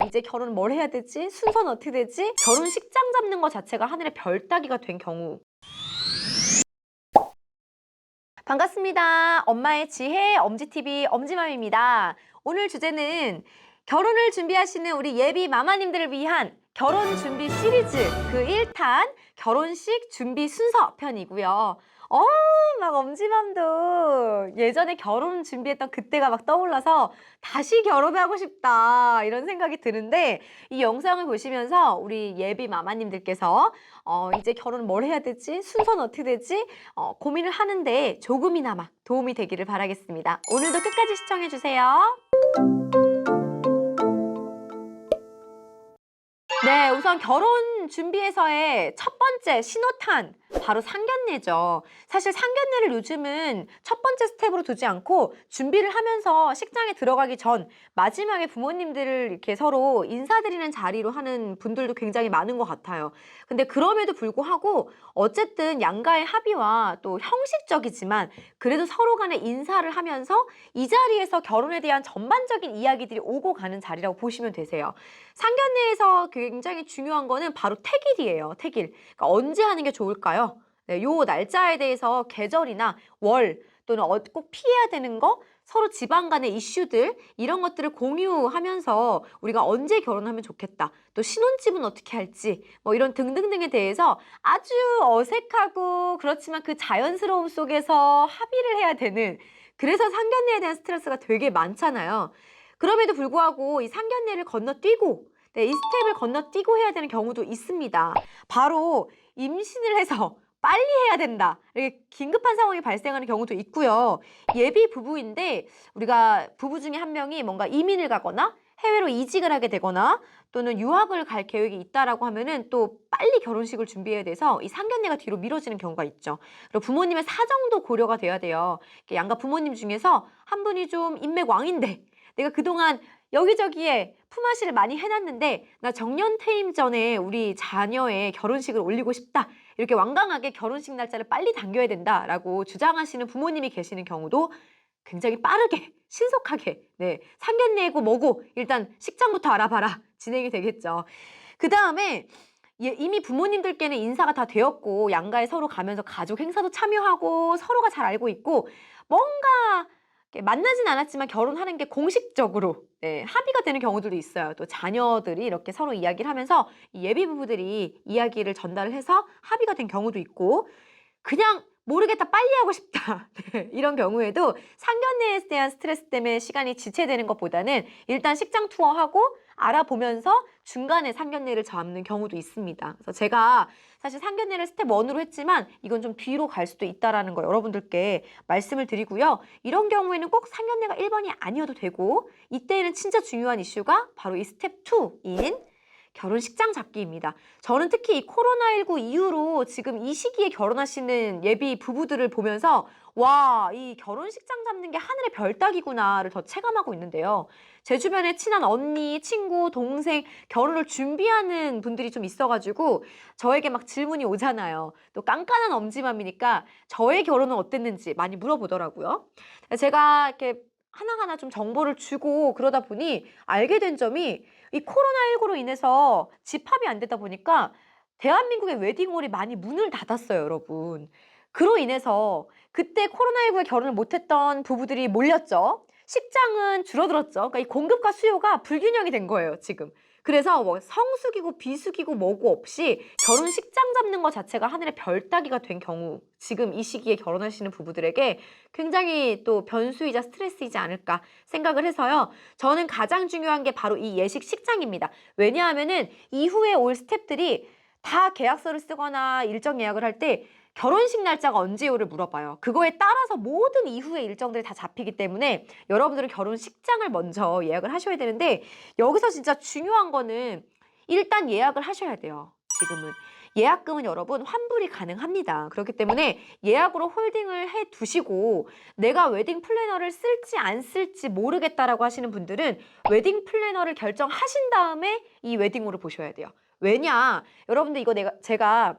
이제 결혼 뭘 해야 되지? 순서는 어떻게 되지? 결혼식장 잡는 것 자체가 하늘의 별 따기가 된 경우. 반갑습니다. 엄마의 지혜 엄지TV 엄지맘입니다. 오늘 주제는 결혼을 준비하시는 우리 예비 마마님들을 위한 결혼 준비 시리즈 그 1탄 결혼식 준비 순서 편이고요. 막 엄지맘도 예전에 결혼 준비했던 그때가 막 떠올라서 다시 결혼하고 싶다 이런 생각이 드는데, 이 영상을 보시면서 우리 예비 마마님들께서 이제 결혼 뭘 해야 되지? 순서는 어떻게 되지? 고민을 하는데 조금이나마 도움이 되기를 바라겠습니다. 오늘도 끝까지 시청해주세요. 네, 우선 결혼 준비에서의 첫 번째 신호탄, 바로 상견례죠. 사실 상견례를 요즘은 첫 번째 스텝으로 두지 않고 준비를 하면서 식장에 들어가기 전 마지막에 부모님들을 이렇게 서로 인사드리는 자리로 하는 분들도 굉장히 많은 것 같아요. 근데 그럼에도 불구하고 어쨌든 양가의 합의와 또 형식적이지만 그래도 서로 간에 인사를 하면서 이 자리에서 결혼에 대한 전반적인 이야기들이 오고 가는 자리라고 보시면 되세요. 상견례에서 굉장히 중요한 거는 바로 택일이에요. 택일. 그러니까 언제 하는 게 좋을까요? 네, 요 날짜에 대해서 계절이나 월 또는 꼭 피해야 되는 거, 서로 집안 간의 이슈들 이런 것들을 공유하면서 우리가 언제 결혼하면 좋겠다, 또 신혼집은 어떻게 할지 뭐 이런 등등등에 대해서 아주 어색하고 그렇지만 그 자연스러움 속에서 합의를 해야 되는, 그래서 상견례에 대한 스트레스가 되게 많잖아요. 그럼에도 불구하고 이 상견례를 건너뛰고, 네, 이 스텝을 건너뛰고 해야 되는 경우도 있습니다. 바로 임신을 해서 빨리 해야 된다, 이렇게 긴급한 상황이 발생하는 경우도 있고요. 예비 부부인데 우리가 부부 중에 한 명이 뭔가 이민을 가거나 해외로 이직을 하게 되거나 또는 유학을 갈 계획이 있다라고 하면은 또 빨리 결혼식을 준비해야 돼서 이 상견례가 뒤로 미뤄지는 경우가 있죠. 그리고 부모님의 사정도 고려가 돼야 돼요. 양가 부모님 중에서 한 분이 좀 인맥왕인데 내가 그동안 여기저기에 품앗이를 많이 해놨는데 나 정년퇴임 전에 우리 자녀의 결혼식을 올리고 싶다, 이렇게 완강하게 결혼식 날짜를 빨리 당겨야 된다라고 주장하시는 부모님이 계시는 경우도 굉장히 빠르게 신속하게, 네, 상견례고 뭐고 일단 식장부터 알아봐라 진행이 되겠죠. 그 다음에 이미 부모님들께는 인사가 다 되었고 양가에 서로 가면서 가족 행사도 참여하고 서로가 잘 알고 있고 뭔가 이렇게 만나진 않았지만 결혼하는 게 공식적으로, 네, 합의가 되는 경우들도 있어요. 또 자녀들이 이렇게 서로 이야기를 하면서 이 예비 부부들이 이야기를 전달을 해서 합의가 된 경우도 있고, 그냥 모르겠다 빨리 하고 싶다 네, 이런 경우에도 상견례에 대한 스트레스 때문에 시간이 지체되는 것보다는 일단 식장 투어하고 알아보면서 중간에 상견례를 잡는 경우도 있습니다. 그래서 제가 사실 상견례를 스텝 1으로 했지만 이건 좀 뒤로 갈 수도 있다는 거 여러분들께 말씀을 드리고요. 이런 경우에는 꼭 상견례가 1번이 아니어도 되고, 이때에는 진짜 중요한 이슈가 바로 이 스텝 2인 결혼식장 잡기입니다. 저는 특히 이 코로나19 이후로 지금 이 시기에 결혼하시는 예비 부부들을 보면서 와, 이 결혼식장 잡는 게 하늘의 별 따기구나를 더 체감하고 있는데요. 제 주변에 친한 언니, 친구, 동생 결혼을 준비하는 분들이 좀 있어가지고 저에게 막 질문이 오잖아요. 또 깐깐한 엄지맘이니까 저의 결혼은 어땠는지 많이 물어보더라고요. 제가 이렇게 하나하나 좀 정보를 주고 그러다 보니 알게 된 점이, 이 코로나19로 인해서 집합이 안 되다 보니까 대한민국의 웨딩홀이 많이 문을 닫았어요, 여러분. 그로 인해서 그때 코로나19에 결혼을 못했던 부부들이 몰렸죠. 식장은 줄어들었죠. 그러니까 이 공급과 수요가 불균형이 된 거예요, 지금. 그래서 뭐 성수기고 비수기고 뭐고 없이 결혼식장 잡는 것 자체가 하늘의 별 따기가 된 경우, 지금 이 시기에 결혼하시는 부부들에게 굉장히 또 변수이자 스트레스이지 않을까 생각을 해서요. 저는 가장 중요한 게 바로 이 예식 식장입니다. 왜냐하면은 이후에 올 스텝들이 다 계약서를 쓰거나 일정 예약을 할 때 결혼식 날짜가 언제요를 물어봐요. 그거에 따라서 모든 이후의 일정들이 다 잡히기 때문에 여러분들은 결혼식장을 먼저 예약을 하셔야 되는데, 여기서 진짜 중요한 거는 일단 예약을 하셔야 돼요. 지금은 예약금은 여러분 환불이 가능합니다. 그렇기 때문에 예약으로 홀딩을 해 두시고, 내가 웨딩 플래너를 쓸지 안 쓸지 모르겠다라고 하시는 분들은 웨딩 플래너를 결정하신 다음에 이 웨딩홀을 보셔야 돼요. 왜냐, 여러분들 이거 제가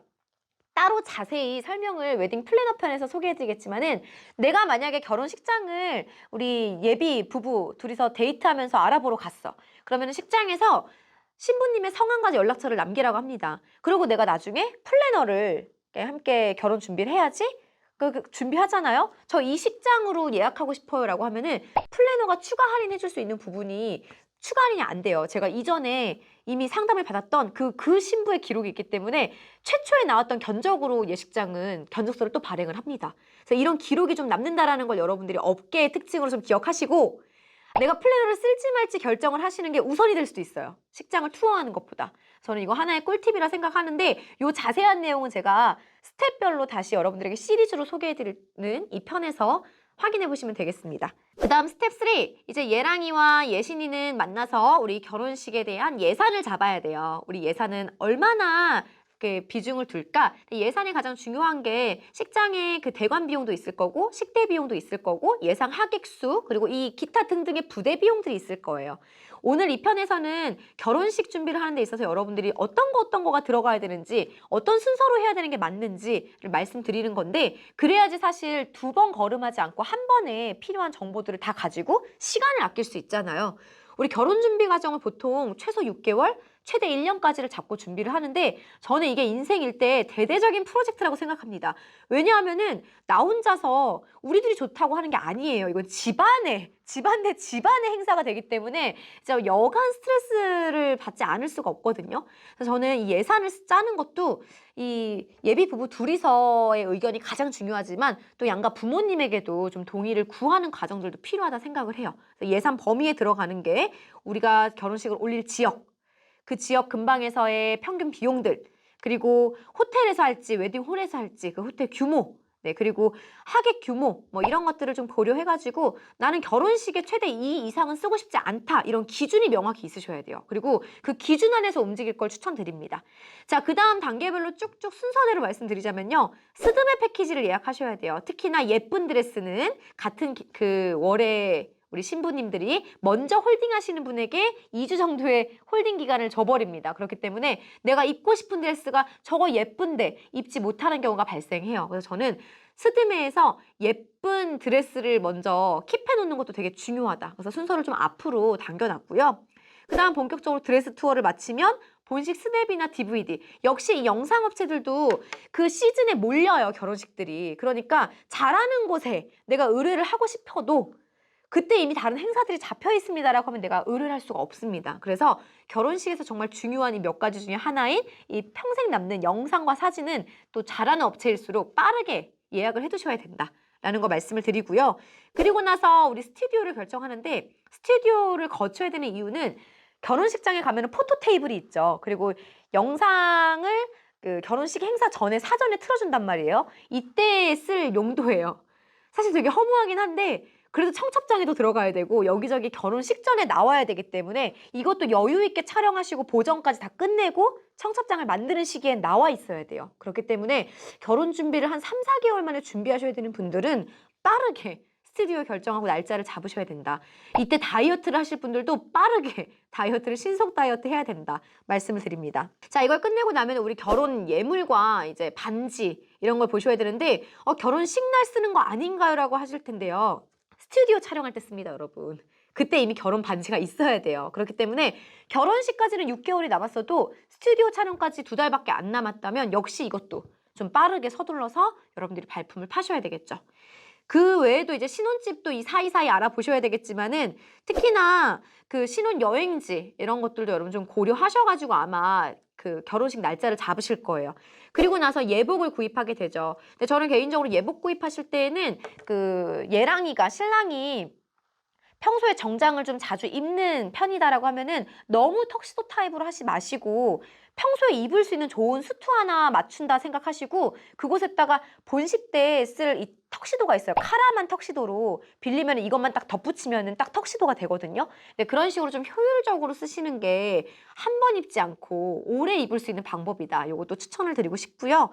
따로 자세히 설명을 웨딩 플래너 편에서 소개해드리겠지만은, 내가 만약에 결혼식장을 우리 예비 부부 둘이서 데이트하면서 알아보러 갔어. 그러면 식장에서 신부님의 성함과 연락처를 남기라고 합니다. 그리고 내가 나중에 플래너를 함께 결혼 준비를 해야지? 준비하잖아요? 저 이 식장으로 예약하고 싶어요라고 하면은 플래너가 추가 할인해 줄 수 있는 부분이 추가 할인이 안 돼요. 제가 이전에 이미 상담을 받았던 그 신부의 기록이 있기 때문에 최초에 나왔던 견적으로 예식장은 견적서를 또 발행을 합니다. 그래서 이런 기록이 좀 남는다라는 걸 여러분들이 업계의 특징으로 좀 기억하시고 내가 플래너를 쓸지 말지 결정을 하시는 게 우선이 될 수도 있어요. 식장을 투어하는 것보다. 저는 이거 하나의 꿀팁이라 생각하는데 이 자세한 내용은 제가 스텝별로 다시 여러분들에게 시리즈로 소개해드리는 이 편에서 확인해 보시면 되겠습니다. 그 다음 스텝 3. 이제 예랑이와 예신이는 만나서 우리 결혼식에 대한 예산을 잡아야 돼요. 우리 예산은 얼마나 비중을 둘까? 예산이 가장 중요한 게 식장의 그 대관 비용도 있을 거고 식대 비용도 있을 거고 예상 하객 수 그리고 이 기타 등등의 부대 비용들이 있을 거예요. 오늘 이 편에서는 결혼식 준비를 하는 데 있어서 여러분들이 어떤 거가 들어가야 되는지 어떤 순서로 해야 되는 게 맞는지를 말씀드리는 건데 그래야지 사실 두 번 걸음하지 않고 한 번에 필요한 정보들을 다 가지고 시간을 아낄 수 있잖아요. 우리 결혼 준비 과정을 보통 최소 6개월, 최대 1년까지를 잡고 준비를 하는데 저는 이게 인생 일대 대대적인 프로젝트라고 생각합니다. 왜냐하면은 나 혼자서 우리들이 좋다고 하는 게 아니에요. 이건 집안의 행사가 되기 때문에 진짜 여간 스트레스를 받지 않을 수가 없거든요. 그래서 저는 이 예산을 짜는 것도 이 예비 부부 둘이서의 의견이 가장 중요하지만 또 양가 부모님에게도 좀 동의를 구하는 과정들도 필요하다 생각을 해요. 그래서 예산 범위에 들어가는 게 우리가 결혼식을 올릴 지역, 그 지역 근방에서의 평균 비용들, 그리고 호텔에서 할지 웨딩홀에서 할지 그 호텔 규모, 네, 그리고 하객 규모 뭐 이런 것들을 좀 고려해가지고 나는 결혼식에 최대 2 이상은 쓰고 싶지 않다 이런 기준이 명확히 있으셔야 돼요. 그리고 그 기준 안에서 움직일 걸 추천드립니다. 자, 그 다음 단계별로 쭉쭉 순서대로 말씀드리자면요. 스드메 패키지를 예약하셔야 돼요. 특히나 예쁜 드레스는 같은 그 월에 우리 신부님들이 먼저 홀딩하시는 분에게 2주 정도의 홀딩 기간을 줘버립니다. 그렇기 때문에 내가 입고 싶은 드레스가 저거 예쁜데 입지 못하는 경우가 발생해요. 그래서 저는 스드메에서 예쁜 드레스를 먼저 킵해 놓는 것도 되게 중요하다. 그래서 순서를 좀 앞으로 당겨놨고요. 그 다음 본격적으로 드레스 투어를 마치면 본식 스냅이나 DVD. 역시 이 영상업체들도 그 시즌에 몰려요, 결혼식들이. 그러니까 잘하는 곳에 내가 의뢰를 하고 싶어도 그때 이미 다른 행사들이 잡혀 있습니다라고 하면 내가 의뢰를 할 수가 없습니다. 그래서 결혼식에서 정말 중요한 이 몇 가지 중에 하나인 이 평생 남는 영상과 사진은 또 잘하는 업체일수록 빠르게 예약을 해두셔야 된다라는 거 말씀을 드리고요. 그리고 나서 우리 스튜디오를 결정하는데 스튜디오를 거쳐야 되는 이유는 결혼식장에 가면 포토 테이블이 있죠. 그리고 영상을 그 결혼식 행사 전에 사전에 틀어준단 말이에요. 이때 쓸 용도예요. 사실 되게 허무하긴 한데 그래도 청첩장에도 들어가야 되고 여기저기 결혼식 전에 나와야 되기 때문에 이것도 여유 있게 촬영하시고 보정까지 다 끝내고 청첩장을 만드는 시기엔 나와 있어야 돼요. 그렇기 때문에 결혼 준비를 한 3, 4개월 만에 준비하셔야 되는 분들은 빠르게 스튜디오 결정하고 날짜를 잡으셔야 된다. 이때 다이어트를 하실 분들도 빠르게 다이어트를 신속 다이어트 해야 된다 말씀을 드립니다. 자, 이걸 끝내고 나면 우리 결혼 예물과 이제 반지 이런 걸 보셔야 되는데 결혼식 날 쓰는 거 아닌가요? 라고 하실 텐데요. 스튜디오 촬영할 때 씁니다, 여러분. 그때 이미 결혼 반지가 있어야 돼요. 그렇기 때문에 결혼식까지는 6개월이 남았어도 스튜디오 촬영까지 2달밖에 안 남았다면 역시 이것도 좀 빠르게 서둘러서 여러분들이 발품을 파셔야 되겠죠. 그 외에도 이제 신혼집도 이 사이사이 알아보셔야 되겠지만은 특히나 그 신혼여행지 이런 것들도 여러분 좀 고려하셔가지고 아마 그 결혼식 날짜를 잡으실 거예요. 그리고 나서 예복을 구입하게 되죠. 근데 저는 개인적으로 예복 구입하실 때에는 그 예랑이가 신랑이 평소에 정장을 좀 자주 입는 편이다라고 하면은 너무 턱시도 타입으로 하지 마시고 평소에 입을 수 있는 좋은 수트 하나 맞춘다 생각하시고 그곳에다가 본식 때 쓸 이 턱시도가 있어요. 카라만 턱시도로 빌리면 이것만 딱 덧붙이면은 딱 턱시도가 되거든요. 근데 그런 식으로 좀 효율적으로 쓰시는 게 한 번 입지 않고 오래 입을 수 있는 방법이다. 이것도 추천을 드리고 싶고요.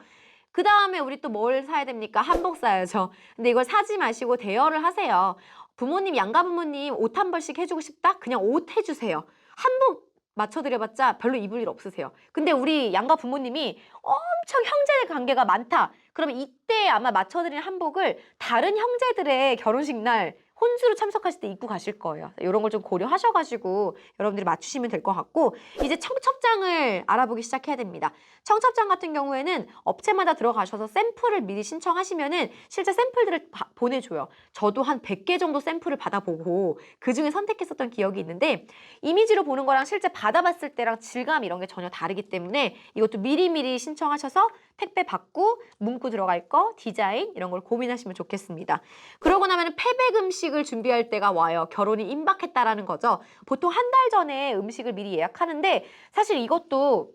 그 다음에 우리 또 뭘 사야 됩니까? 한복 사야죠. 근데 이걸 사지 마시고 대여를 하세요. 부모님, 양가 부모님 옷 한 벌씩 해주고 싶다? 그냥 옷 해주세요. 한복 맞춰드려봤자 별로 입을 일 없으세요. 근데 우리 양가 부모님이 엄청 형제 관계가 많다. 그러면 이때 아마 맞춰드리는 한복을 다른 형제들의 결혼식 날 혼수로 참석하실 때 입고 가실 거예요. 이런 걸 좀 고려하셔가지고 여러분들이 맞추시면 될 것 같고, 이제 청첩장을 알아보기 시작해야 됩니다. 청첩장 같은 경우에는 업체마다 들어가셔서 샘플을 미리 신청하시면은 실제 샘플들을 보내줘요. 저도 한 100개 정도 샘플을 받아보고 그중에 선택했었던 기억이 있는데, 이미지로 보는 거랑 실제 받아봤을 때랑 질감 이런 게 전혀 다르기 때문에 이것도 미리미리 신청하셔서 택배 받고 문구 들어갈 거, 디자인 이런 걸 고민하시면 좋겠습니다. 그러고 나면 패백 음식을 준비할 때가 와요. 결혼이 임박했다라는 거죠. 보통 한 달 전에 음식을 미리 예약하는데, 사실 이것도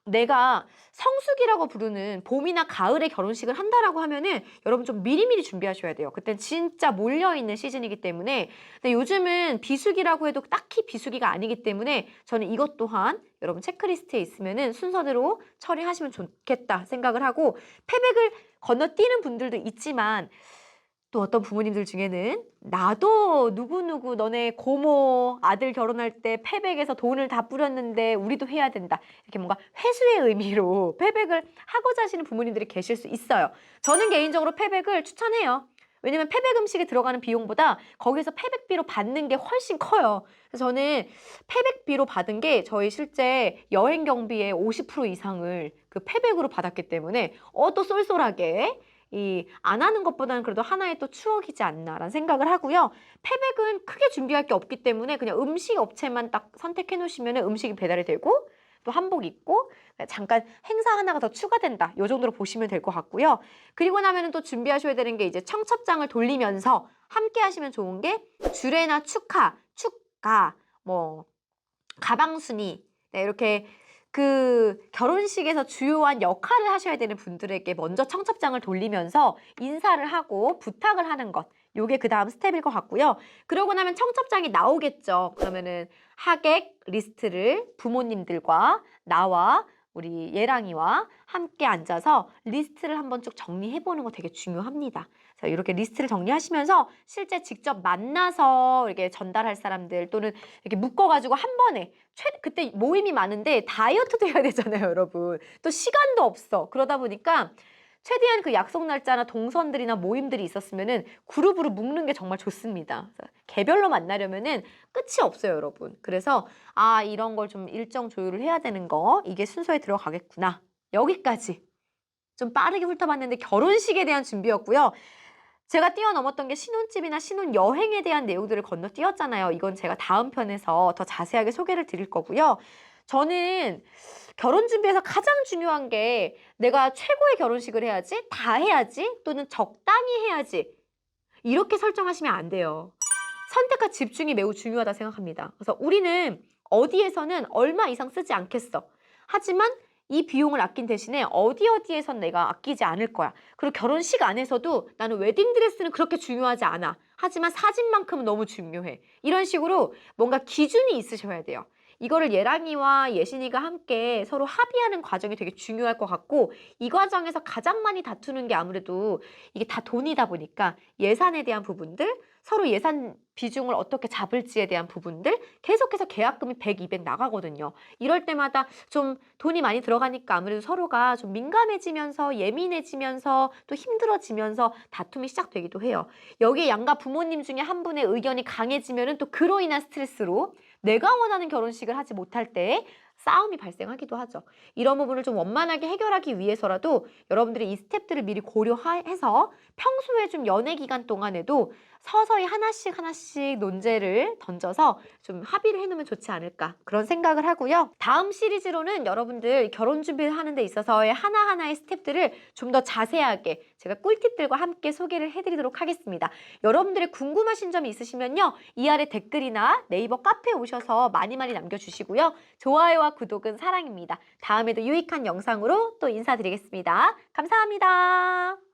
내가 성수기라고 부르는 봄이나 가을에 결혼식을 한다라고 하면은 여러분 좀 미리미리 준비하셔야 돼요. 그땐 진짜 몰려있는 시즌이기 때문에. 근데 요즘은 비수기라고 해도 딱히 비수기가 아니기 때문에 저는 이것 또한 여러분 체크리스트에 있으면은 순서대로 처리하시면 좋겠다 생각을 하고, 패백을 건너뛰는 분들도 있지만 또 어떤 부모님들 중에는 나도 누구누구 너네 고모 아들 결혼할 때 패백에서 돈을 다 뿌렸는데 우리도 해야 된다. 이렇게 뭔가 회수의 의미로 패백을 하고자 하시는 부모님들이 계실 수 있어요. 저는 개인적으로 패백을 추천해요. 왜냐면 패백 음식에 들어가는 비용보다 거기서 패백비로 받는 게 훨씬 커요. 그래서 저는 패백비로 받은 게 저희 실제 여행 경비의 50% 이상을 그 패백으로 받았기 때문에 또 쏠쏠하게 안 하는 것보다는 그래도 하나의 또 추억이지 않나라는 생각을 하고요. 패백은 크게 준비할 게 없기 때문에 그냥 음식 업체만 딱 선택해 놓으시면 음식이 배달이 되고 또 한복 입고 잠깐 행사 하나가 더 추가된다. 이 정도로 보시면 될 것 같고요. 그리고 나면은 또 준비하셔야 되는 게 이제 청첩장을 돌리면서 함께 하시면 좋은 게 주례나 축하, 뭐 가방순이, 네, 이렇게 그 결혼식에서 주요한 역할을 하셔야 되는 분들에게 먼저 청첩장을 돌리면서 인사를 하고 부탁을 하는 것. 요게 그 다음 스텝일 것 같고요. 그러고 나면 청첩장이 나오겠죠. 그러면은 하객 리스트를 부모님들과 나와 우리 예랑이와 함께 앉아서 리스트를 한번 쭉 정리해보는 거 되게 중요합니다. 그래서 이렇게 리스트를 정리하시면서 실제 직접 만나서 이렇게 전달할 사람들 또는 이렇게 묶어가지고 한 번에 그때 모임이 많은데 다이어트도 해야 되잖아요, 여러분. 또 시간도 없어. 그러다 보니까 최대한 그 약속 날짜나 동선들이나 모임들이 있었으면은 그룹으로 묶는 게 정말 좋습니다. 그래서 개별로 만나려면은 끝이 없어요, 여러분. 그래서 이런 걸 좀 일정 조율을 해야 되는 거, 이게 순서에 들어가겠구나. 여기까지 좀 빠르게 훑어봤는데 결혼식에 대한 준비였고요. 제가 뛰어넘었던 게 신혼집이나 신혼여행에 대한 내용들을 건너뛰었잖아요. 이건 제가 다음 편에서 더 자세하게 소개를 드릴 거고요. 저는 결혼 준비에서 가장 중요한 게 내가 최고의 결혼식을 해야지, 다 해야지, 또는 적당히 해야지. 이렇게 설정하시면 안 돼요. 선택과 집중이 매우 중요하다 생각합니다. 그래서 우리는 어디에서는 얼마 이상 쓰지 않겠어. 하지만 이 비용을 아낀 대신에 어디에선 내가 아끼지 않을 거야. 그리고 결혼식 안에서도 나는 웨딩드레스는 그렇게 중요하지 않아. 하지만 사진만큼은 너무 중요해. 이런 식으로 뭔가 기준이 있으셔야 돼요. 이거를 예랑이와 예신이가 함께 서로 합의하는 과정이 되게 중요할 것 같고, 이 과정에서 가장 많이 다투는 게 아무래도 이게 다 돈이다 보니까 예산에 대한 부분들, 서로 예산 비중을 어떻게 잡을지에 대한 부분들, 계속해서 계약금이 100, 200 나가거든요. 이럴 때마다 좀 돈이 많이 들어가니까 아무래도 서로가 좀 민감해지면서 예민해지면서 또 힘들어지면서 다툼이 시작되기도 해요. 여기에 양가 부모님 중에 한 분의 의견이 강해지면은 또 그로 인한 스트레스로 내가 원하는 결혼식을 하지 못할 때 싸움이 발생하기도 하죠. 이런 부분을 좀 원만하게 해결하기 위해서라도 여러분들이 이 스텝들을 미리 고려해서 평소에 좀 연애 기간 동안에도 서서히 하나씩 논제를 던져서 좀 합의를 해놓으면 좋지 않을까, 그런 생각을 하고요. 다음 시리즈로는 여러분들 결혼 준비를 하는 데 있어서의 하나하나의 스텝들을 좀 더 자세하게 제가 꿀팁들과 함께 소개를 해드리도록 하겠습니다. 여러분들의 궁금하신 점이 있으시면요, 이 아래 댓글이나 네이버 카페에 오셔서 많이 남겨주시고요. 좋아요와 구독은 사랑입니다. 다음에도 유익한 영상으로 또 인사드리겠습니다. 감사합니다.